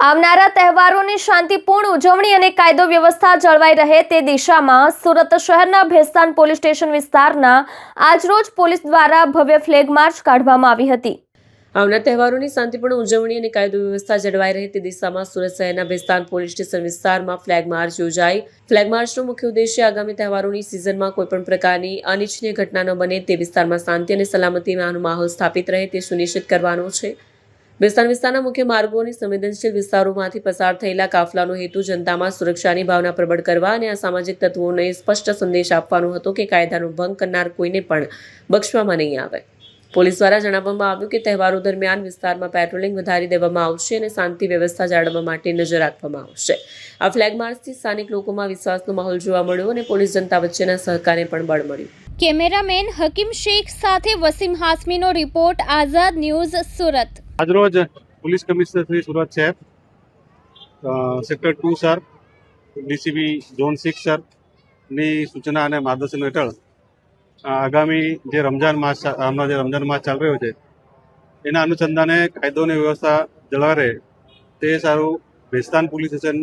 આવનારા તહેવારોની શાંતિપૂર્ણ ઉજવણી અને કાયદો વ્યવસ્થા જળવાઈ રહે તે દિશામાં સુરત શહેરના ભેસ્તાન પોલીસ સ્ટેશન વિસ્તારના આજરોજ પોલીસ દ્વારા ભવ્ય ફ્લેગ માર્ચ કાઢવામાં આવી હતી। આવનાર તહેવારોની શાંતિપૂર્ણ ઉજવણી અને કાયદો વ્યવસ્થા જળવાઈ રહે તે દિશામાં સુરત શહેરના ભેસ્તાન પોલીસ સ્ટેશન વિસ્તારમાં ફ્લેગ માર્ચ યોજાઈ। ફ્લેગ માર્ચનો મુખ્ય ઉદ્દેશ્ય આગામી તહેવારોની સિઝનમાં કોઈપણ પ્રકારની અનિચ્છનીય ઘટના ન બને તે વિસ્તારમાં શાંતિ અને સલામતીનો માહોલ સ્થાપિત રહે તે સુનિશ્ચિત કરવાનો છે। ભેસ્તાન વિસ્તારના મુખ્ય માર્ગો અને સંવેદનશીલ વિસ્તારોમાંથી પસાર થયેલા કાફલાનો હેતુ જનતામાં સુરક્ષાની ભાવના પ્રબળ કરવા અને અસામાજિક તત્વોને સ્પષ્ટ સંદેશ આપવાનો હતો કે કાયદાનો ભંગ કરનાર કોઈને પણ બક્ષવામાં નહીં આવે। પોલીસ દ્વારા જણાવવામાં આવ્યું કે તહેવારો દરમિયાન વિસ્તારમાં પેટ્રોલિંગ વધારી દેવામાં આવશે અને શાંતિ વ્યવસ્થા જાળવવા માટે નજર રાખવામાં આવશે। આ ફ્લેગ માર્ચથી સ્થાનિક લોકોમાં વિશ્વાસનો માહોલ જોવા મળ્યો અને પોલીસ જનતા વચ્ચેના સહકારને પણ બળ મળ્યું। કેમેરામેન હકીમ શેખ સાથે વસીમ હાસમીનો રિપોર્ટ, આઝાદ ન્યૂઝ, સુરત। આજરોજ પોલીસ કમિશનર શ્રી સુરત શહેર sector 2 sir DCB zone 6 sir ની સૂચના અને માર્ગદર્શન હેઠળ આગામી જે રમજાન માસ ચાલી રહ્યો છે એના અનુસંધાને કાયદો અને વ્યવસ્થા જળવાઈ રહે તે સારું ભેસ્તાન પોલીસ સ્ટેશન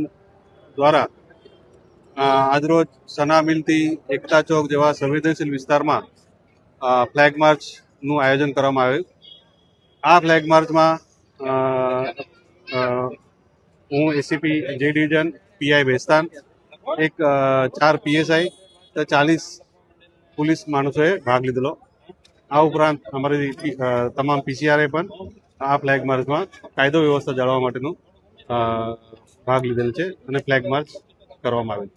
દ્વારા આજરોજ સના મિલથી એકતા ચોક જેવા સંવેદનશીલ વિસ્તારમાં ફ્લેગ માર્ચનું આયોજન કરવામાં આવ્યું। આ ફ્લેગ માર્ચમાં હું એસીપી જે ડિવિઝન પીઆઈ ભેસ્તાન એક 4 પીએસઆઈ 40 પોલીસ માણસોએ ભાગ લીધેલો। આ ઉપરાંત અમારી તમામ પીસીઆરએ પણ આ ફ્લેગ માર્ચમાં કાયદો વ્યવસ્થા જાળવવા માટેનું ભાગ લીધેલ છે અને ફ્લેગ માર્ચ કરવામાં આવેલ છે।